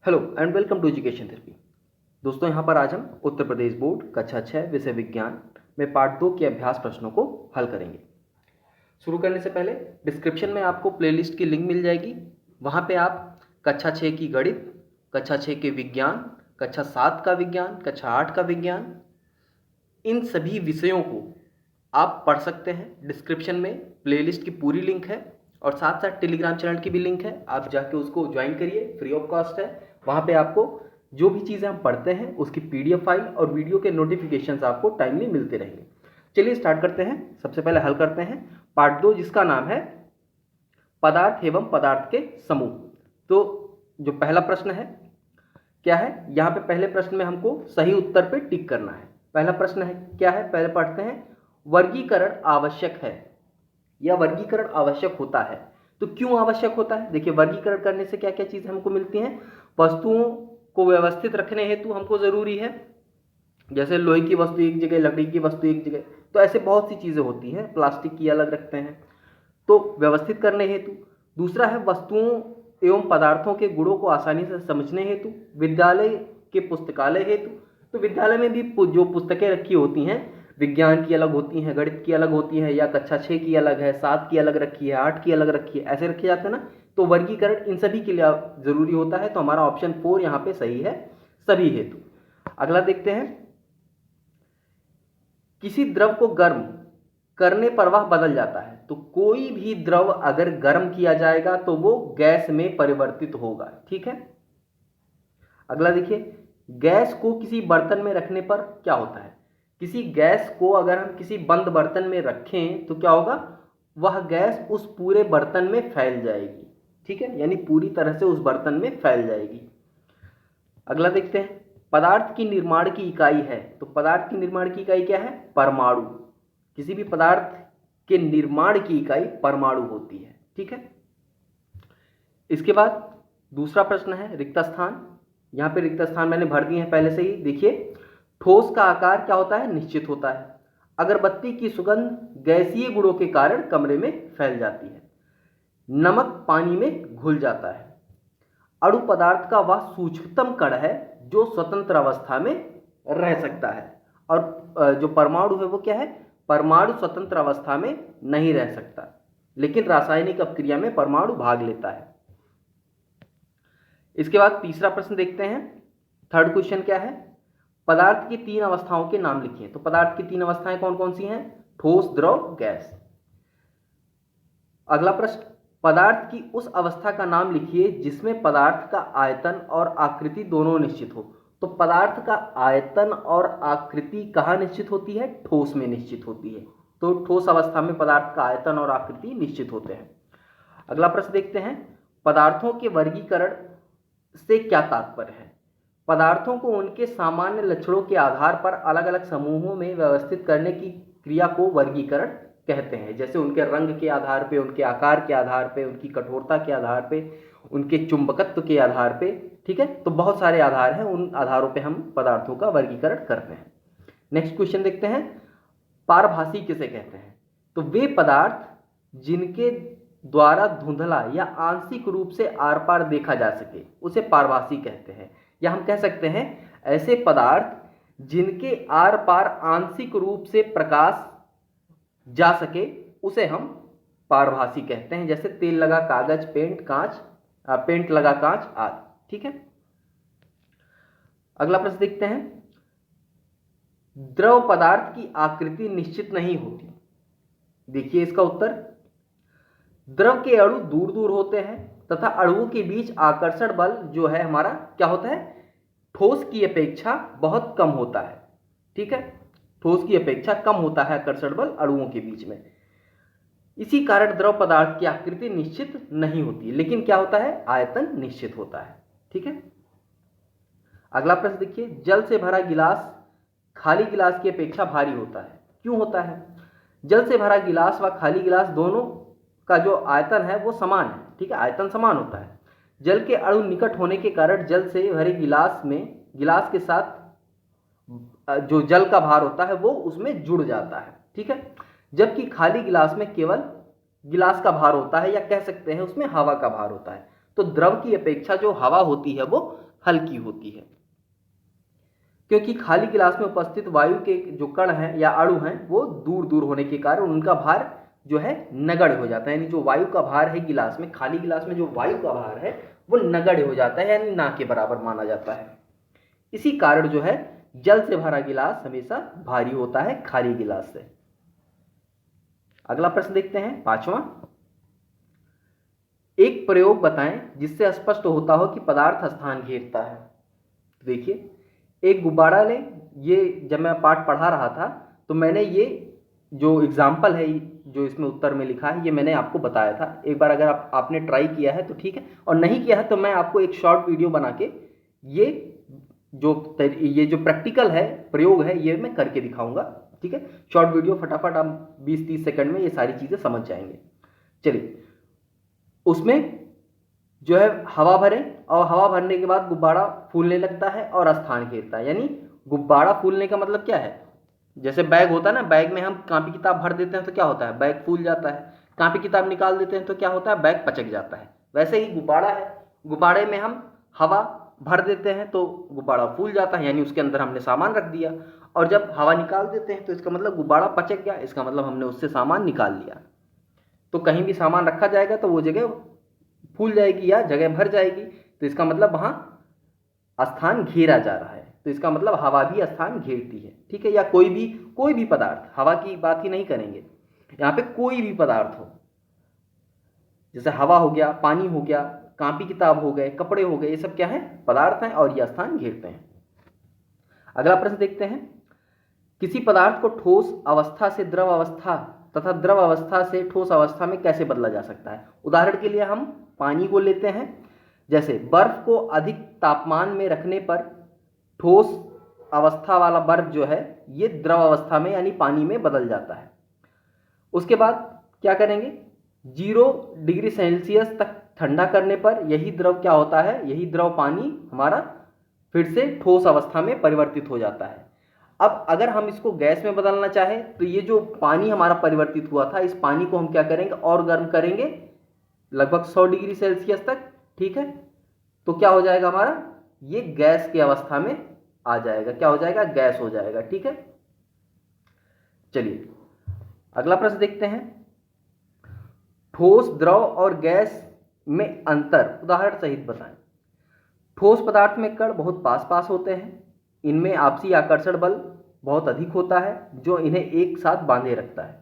Hello and welcome to education therapy. दोस्तों, यहाँ पर आज हम उत्तर प्रदेश बोर्ड कक्षा 6 विषय विज्ञान में पार्ट 2 के अभ्यास प्रश्नों को हल करेंगे। शुरू करने से पहले डिस्क्रिप्शन में आपको प्लेलिस्ट की लिंक मिल जाएगी। वहाँ पे आप कक्षा 6 की गणित, कक्षा 6 के विज्ञान, कक्षा 7 का विज्ञान, कक्षा 8 का विज्ञान, इन सभी विषयों को आप पढ़ सकते हैं। डिस्क्रिप्शन में प्लेलिस्ट की पूरी लिंक है और साथ साथ टेलीग्राम चैनल की भी लिंक है। आप जाके उसको ज्वाइन करिए, फ्री ऑफ कॉस्ट है। वहाँ पे आपको जो भी चीज़ें हम पढ़ते हैं उसकी PDF फाइल और वीडियो के नोटिफिकेशंस आपको टाइमली मिलते रहेंगे। चलिए स्टार्ट करते हैं। सबसे पहले हल करते हैं पार्ट 2, जिसका नाम है पदार्थ एवं पदार्थ के समूह। तो जो पहला प्रश्न है क्या है, यहाँ पे पहले प्रश्न में हमको सही उत्तर पे टिक करना है। पहला प्रश्न है क्या है, पहले पढ़ते हैं। वर्गीकरण आवश्यक है या वर्गीकरण आवश्यक होता है। तो क्यों आवश्यक होता है? देखिए, वर्गीकरण करने से क्या क्या चीजें हमको मिलती हैं। वस्तुओं को व्यवस्थित रखने हेतु हमको जरूरी है, जैसे लोहे की वस्तु एक जगह, लकड़ी की वस्तु एक जगह, तो ऐसे बहुत सी चीजें होती हैं। प्लास्टिक की अलग रखते हैं, तो व्यवस्थित करने हेतु। दूसरा है वस्तुओं एवं पदार्थों के गुणों को आसानी से समझने हेतु। विद्यालय के पुस्तकालय हेतु, तो विद्यालय में भी जो पुस्तकें रखी होती हैं, विज्ञान की अलग होती हैं, गणित की अलग होती है, या कक्षा 6 की अलग है, 7 की अलग रखी है, 8 की अलग रखी है, ऐसे रखे जाते हैं ना। तो वर्गीकरण इन सभी के लिए जरूरी होता है। तो हमारा ऑप्शन 4 यहाँ पे सही है, सभी हेतु। अगला देखते हैं। किसी द्रव को गर्म करने पर वह बदल जाता है। तो कोई भी द्रव अगर गर्म किया जाएगा तो वो गैस में परिवर्तित होगा। ठीक है। अगला देखिए, गैस को किसी बर्तन में रखने पर क्या होता है। किसी गैस को अगर हम किसी बंद बर्तन में रखें तो क्या होगा, वह गैस उस पूरे बर्तन में फैल जाएगी। ठीक है, यानी पूरी तरह से उस बर्तन में फैल जाएगी। अगला देखते हैं। पदार्थ की निर्माण की इकाई है। तो पदार्थ की निर्माण की इकाई क्या है, परमाणु। किसी भी पदार्थ के निर्माण की इकाई परमाणु होती है। ठीक है। इसके बाद दूसरा प्रश्न है रिक्त स्थान। यहां पे रिक्त स्थान मैंने भर दिए हैं पहले से ही। देखिए, ठोस का आकार क्या होता है, निश्चित होता है। अगरबत्ती की सुगंध गैसीय गुणों के कारण कमरे में फैल जाती है। नमक पानी में घुल जाता है। अणु पदार्थ का वह सूक्ष्मतम कण है जो स्वतंत्र अवस्था में रह सकता है। और जो परमाणु है वो क्या है, परमाणु स्वतंत्र अवस्था में नहीं रह सकता, लेकिन रासायनिक अपक्रिया में परमाणु भाग लेता है। इसके बाद तीसरा प्रश्न देखते हैं। थर्ड क्वेश्चन क्या है, पदार्थ की 3 अवस्थाओं के नाम लिखिए। तो पदार्थ की 3 अवस्थाएं कौन कौन सी हैं, ठोस, द्रव, गैस। अगला प्रश्न, पदार्थ की उस अवस्था का नाम लिखिए जिसमें पदार्थ का आयतन और आकृति दोनों निश्चित हो। तो पदार्थ का आयतन और आकृति कहाँ निश्चित होती है, ठोस में निश्चित होती है। तो ठोस अवस्था में पदार्थ का आयतन और आकृति निश्चित होते हैं। अगला प्रश्न देखते हैं। पदार्थों के वर्गीकरण से क्या तात्पर्य है। पदार्थों को उनके सामान्य लक्षणों के आधार पर अलग अलग समूहों में व्यवस्थित करने की क्रिया को वर्गीकरण कहते हैं। जैसे उनके रंग के आधार पे, उनके आकार के आधार पे, उनकी कठोरता के आधार पे, उनके चुंबकत्व के आधार पे। ठीक है, तो बहुत सारे आधार हैं, उन आधारों पे हम पदार्थों का वर्गीकरण करते हैं। नेक्स्ट क्वेश्चन देखते हैं। पारभासी किसे कहते हैं। तो वे पदार्थ जिनके द्वारा धुंधला या आंशिक रूप से आर पार देखा जा सके उसे पारभासी कहते हैं। या हम कह सकते हैं ऐसे पदार्थ जिनके आर पार आंशिक रूप से प्रकाश जा सके उसे हम पारभासी कहते हैं। जैसे तेल लगा कागज, पेंट लगा कांच आदि। ठीक है। अगला प्रश्न देखते हैं। द्रव पदार्थ की आकृति निश्चित नहीं होती। देखिए इसका उत्तर, द्रव के अणु दूर दूर होते हैं तथा अणुओं के बीच आकर्षण बल जो है हमारा क्या होता है, ठोस की अपेक्षा बहुत कम होता है। ठीक है, ठोस की अपेक्षा कम होता है आकर्षण बल अणुओं के बीच में। इसी कारण द्रव पदार्थ की आकृति निश्चित नहीं होती, लेकिन क्या होता है, आयतन निश्चित होता है। ठीक है। अगला प्रश्न देखिए। जल से भरा गिलास खाली गिलास की अपेक्षा भारी होता है। क्यों होता है। जल से भरा गिलास व खाली गिलास दोनों का जो आयतन है वो समान है। ठीक है, आयतन समान होता है। जल के अणु निकट होने के कारण जल से भरे गिलास में गिलास के साथ जो जल का भार होता है वो उसमें जुड़ जाता है। ठीक है, जबकि खाली गिलास में केवल गिलास का भार होता है, या कह सकते हैं उसमें हवा का भार होता है। तो द्रव की अपेक्षा जो हवा होती है वो हल्की होती है, क्योंकि खाली गिलास में उपस्थित वायु के जो कण हैं या अणु हैं वो दूर दूर होने के कारण उनका भार जो है नगण्य हो जाता है। यानी जो वायु का भार है गिलास में, खाली गिलास में जो वायु का भार है वो नगण्य हो जाता है, यानी ना के बराबर माना जाता है। इसी कारण जो है जल से भरा गिलास हमेशा भारी होता है खाली गिलास से। अगला प्रश्न देखते हैं, 5वां। एक प्रयोग बताएं जिससे स्पष्ट होता हो कि पदार्थ स्थान घेरता है। देखिए, एक गुब्बारा लें। ये जब मैं पाठ पढ़ा रहा था तो मैंने ये जो एग्जाम्पल है जो इसमें उत्तर में लिखा है ये मैंने आपको बताया था। एक बार अगर आपने ट्राई किया है तो ठीक है, और नहीं किया है तो मैं आपको एक शॉर्ट वीडियो बना के ये जो प्रैक्टिकल है, प्रयोग है, ये मैं करके दिखाऊंगा। ठीक है, शॉर्ट वीडियो, फटाफट आप 20-30 सेकंड में ये सारी चीजें समझ जाएंगे। चलिए, उसमें जो है हवा भरें और हवा भरने के बाद गुब्बारा फूलने लगता है और स्थान घेरता है। यानी गुब्बारा फूलने का मतलब क्या है, जैसे बैग होता है ना, बैग में हम कॉपी किताब भर देते हैं तो क्या होता है, बैग फूल जाता है। कॉपी किताब निकाल देते हैं तो क्या होता है, बैग पचक जाता है। वैसे ही गुब्बारा है, गुब्बारे में हम हवा भर देते हैं तो गुब्बारा फूल जाता है, यानी उसके अंदर हमने सामान रख दिया। और जब हवा निकाल देते हैं तो इसका मतलब गुब्बारा पचक गया, इसका मतलब हमने उससे सामान निकाल लिया। तो कहीं भी सामान रखा जाएगा तो वो जगह फूल जाएगी या जगह भर जाएगी, तो इसका मतलब वहां स्थान घेरा जा रहा है। तो इसका मतलब हवा भी स्थान घेरती है। ठीक है, या कोई भी पदार्थ, हवा की बात ही नहीं करेंगे, यहाँ पे कोई भी पदार्थ हो, जैसे हवा हो गया, पानी हो गया, कॉपी किताब हो गए, कपड़े हो गए, ये सब क्या है, पदार्थ हैं और ये स्थान घेरते हैं। अगला प्रश्न देखते हैं, किसी पदार्थ को ठोस अवस्था से द्रव अवस्था तथा द्रव अवस्था से ठोस अवस्था में कैसे बदला जा सकता है। उदाहरण के लिए हम पानी को लेते हैं। जैसे बर्फ को अधिक तापमान में रखने पर ठोस अवस्था वाला बर्फ जो है ये द्रव अवस्था में यानी पानी में बदल जाता है। उसके बाद क्या करेंगे, 0 डिग्री सेल्सियस तक ठंडा करने पर यही द्रव क्या होता है, यही द्रव पानी हमारा फिर से ठोस अवस्था में परिवर्तित हो जाता है। अब अगर हम इसको गैस में बदलना चाहें तो ये जो पानी हमारा परिवर्तित हुआ था, इस पानी को हम क्या करेंगे, और गर्म करेंगे लगभग 100 डिग्री सेल्सियस तक। ठीक है, तो क्या हो जाएगा हमारा, ये गैस की अवस्था में आ जाएगा, क्या हो जाएगा, गैस हो जाएगा। ठीक है, चलिए अगला प्रश्न देखते हैं, ठोस, द्रव और गैस में अंतर उदाहरण सहित बताएं। ठोस पदार्थ में कण बहुत पास पास होते हैं, इनमें आपसी आकर्षण बल बहुत अधिक होता है जो इन्हें एक साथ बांधे रखता है।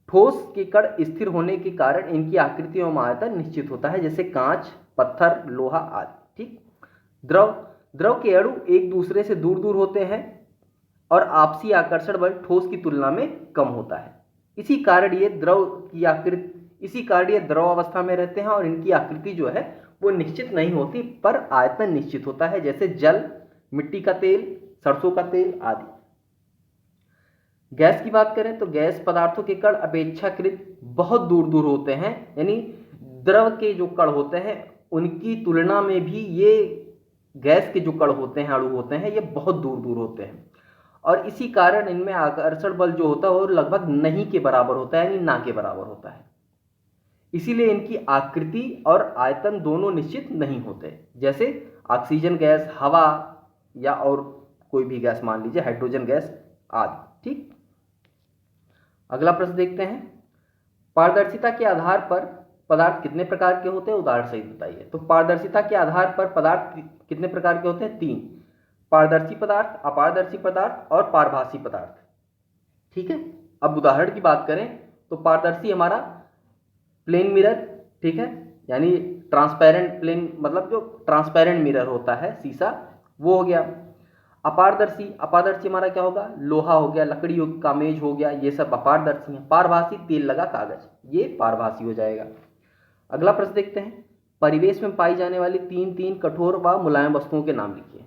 ठोस के कण स्थिर होने के कारण इनकी आकृति एवं आयतन निश्चित होता है, जैसे कांच, पत्थर, लोहा आदि। ठीक, द्रव के अणु एक दूसरे से दूर दूर होते हैं और आपसी आकर्षण बल ठोस की तुलना में कम होता है। इसी कारण ये द्रव अवस्था में रहते हैं और इनकी आकृति जो है वो निश्चित नहीं होती, पर आयतन निश्चित होता है, जैसे जल, मिट्टी का तेल, सरसों का तेल आदि। गैस की बात करें तो गैस पदार्थों के कण अपेक्षाकृत बहुत दूर दूर होते हैं, यानी द्रव के जो कण होते हैं उनकी तुलना में भी ये गैस के जो कण होते हैं, अणु होते हैं, ये बहुत दूर दूर होते हैं। और इसी कारण इनमें आकर्षण बल जो होता है वो लगभग नहीं के बराबर होता है, यानी ना के बराबर होता है। इसीलिए इनकी आकृति और आयतन दोनों निश्चित नहीं होते, जैसे ऑक्सीजन गैस, हवा, या और कोई भी गैस, मान लीजिए हाइड्रोजन गैस आदि। ठीक, अगला प्रश्न देखते हैं, पारदर्शिता के आधार पर पदार्थ कितने प्रकार के होते हैं, उदाहरण सहित बताइए। तो पारदर्शिता के आधार पर पदार्थ कितने प्रकार के होते हैं, 3, पारदर्शी पदार्थ, अपारदर्शी पदार्थ और पारभासी पदार्थ। ठीक है, अब उदाहरण की बात करें तो पारदर्शी हमारा प्लेन मिरर, ठीक है, यानी ट्रांसपेरेंट प्लेन, मतलब जो ट्रांसपेरेंट मिरर होता है, शीशा, वो हो गया। अपारदर्शी हमारा क्या होगा, लोहा हो गया, लकड़ी का मेज हो गया, ये सब अपारदर्शी है। पारभासी तेल लगा कागज, ये पारभासी हो जाएगा। अगला प्रश्न देखते हैं, परिवेश में पाई जाने वाली 3 कठोर व मुलायम वस्तुओं के नाम लिखिए।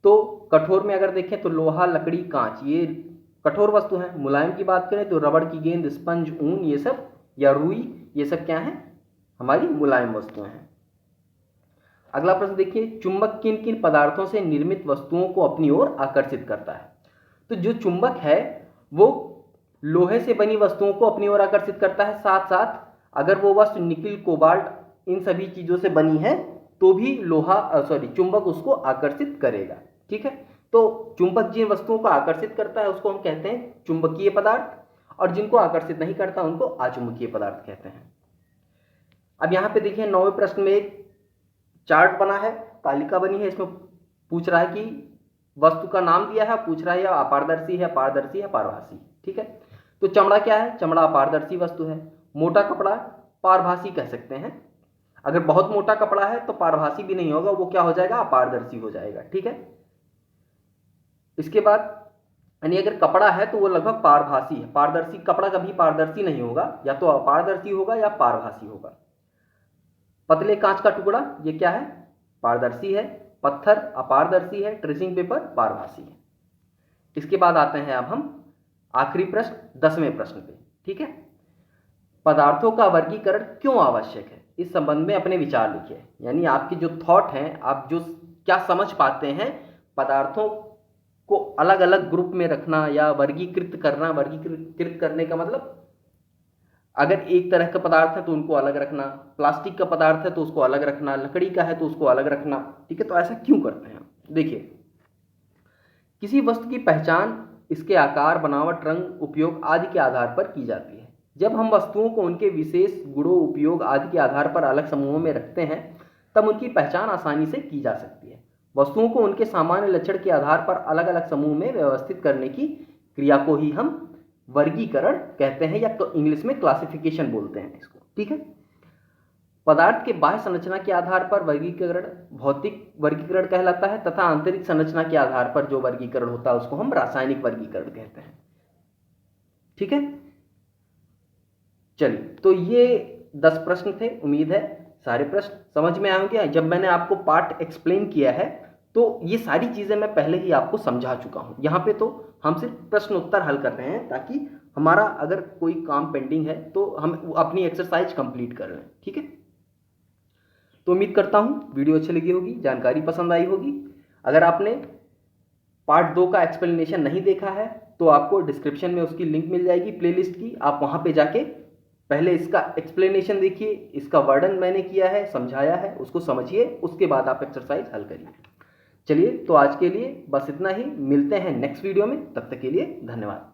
तो कठोर में अगर देखें तो लोहा, लकड़ी, कांच, ये कठोर वस्तु हैं। मुलायम की बात करें तो रबड़ की गेंद, स्पंज, ऊन, ये सब, या रुई, ये सब क्या है, हमारी मुलायम वस्तुएं हैं। अगला प्रश्न देखिए, चुंबक किन किन पदार्थों से निर्मित वस्तुओं को अपनी ओर आकर्षित करता है। तो जो चुंबक है वो लोहे से बनी वस्तुओं को अपनी ओर आकर्षित करता है, साथ साथ अगर वो वस्तु निकिल, कोबाल्ट, इन सभी चीजों से बनी है तो भी चुंबक उसको आकर्षित करेगा। ठीक है, तो चुंबक जिन वस्तुओं को आकर्षित करता है उसको हम कहते हैं चुंबकीय पदार्थ, और जिनको आकर्षित नहीं करता उनको अचुंबकीय पदार्थ कहते हैं। अब यहाँ पे देखिए 9वें प्रश्न में एक चार्ट बना है, तालिका बनी है, इसमें पूछ रहा है कि वस्तु का नाम दिया है, पूछ रहा है या अपारदर्शी है, पारदर्शी है, पारभासी। ठीक है, तो चमड़ा क्या है? चमड़ा अपारदर्शी वस्तु है। मोटा कपड़ा पारभासी कह सकते हैं। अगर बहुत मोटा कपड़ा है तो पारभासी भी नहीं होगा, वो क्या हो जाएगा? अपारदर्शी हो जाएगा। ठीक है, इसके बाद यानी अगर कपड़ा है तो वो लगभग पारभासी है। पारदर्शी कपड़ा कभी पारदर्शी नहीं होगा, या तो अपारदर्शी होगा या पारभासी होगा। पतले कांच का टुकड़ा ये क्या है? पारदर्शी है। पत्थर अपारदर्शी है। ट्रेसिंग पेपर पारभासी है। इसके बाद आते हैं अब हम आखिरी प्रश्न 10वें प्रश्न पे। ठीक है, पदार्थों का वर्गीकरण क्यों आवश्यक है? इस संबंध में अपने विचार लिखिए, यानी आपकी जो थॉट हैं, आप जो क्या समझ पाते हैं पदार्थों को अलग अलग ग्रुप में रखना या वर्गीकृत करना। वर्गीकृत करने का मतलब अगर एक तरह का पदार्थ है तो उनको अलग रखना, प्लास्टिक का पदार्थ है तो उसको अलग रखना, लकड़ी का है तो उसको अलग रखना। ठीक है, तो ऐसा क्यों करते हैं? देखिए, किसी वस्तु की पहचान इसके आकार, बनावट, रंग, उपयोग आदि के आधार पर की जाती है। जब हम वस्तुओं को उनके विशेष गुणों, उपयोग आदि के आधार पर अलग समूहों में रखते हैं तब उनकी पहचान आसानी से की जा सकती है। वस्तुओं को उनके सामान्य लक्षण के आधार पर अलग अलग समूह में व्यवस्थित करने की क्रिया को ही हम वर्गीकरण कहते हैं, या तो इंग्लिश में क्लासिफिकेशन बोलते हैं इसको। ठीक है, पदार्थ के बाह्य संरचना के आधार पर वर्गीकरण भौतिक वर्गीकरण कहलाता है, तथा आंतरिक संरचना के आधार पर जो वर्गीकरण होता है उसको हम रासायनिक वर्गीकरण कहते हैं। ठीक है, चलिए, तो ये 10 प्रश्न थे। उम्मीद है सारे प्रश्न समझ में आए होंगे। जब मैंने आपको पार्ट एक्सप्लेन किया है तो ये सारी चीज़ें मैं पहले ही आपको समझा चुका हूँ। यहाँ पे तो हम सिर्फ प्रश्न उत्तर हल कर रहे हैं ताकि हमारा अगर कोई काम पेंडिंग है तो हम अपनी एक्सरसाइज कंप्लीट कर लें। ठीक है, तो उम्मीद करता हूँ वीडियो अच्छी लगी होगी, जानकारी पसंद आई होगी। अगर आपने पार्ट 2 का एक्सप्लेनेशन नहीं देखा है तो आपको डिस्क्रिप्शन में उसकी लिंक मिल जाएगी प्लेलिस्ट की, आप वहाँ पे जाके पहले इसका एक्सप्लेनेशन देखिए, इसका वर्णन मैंने किया है, समझाया है, उसको समझिए, उसके बाद आप एक्सरसाइज हल करिए। चलिए, तो आज के लिए बस इतना ही। मिलते हैं नेक्स्ट वीडियो में, तब तक के लिए धन्यवाद।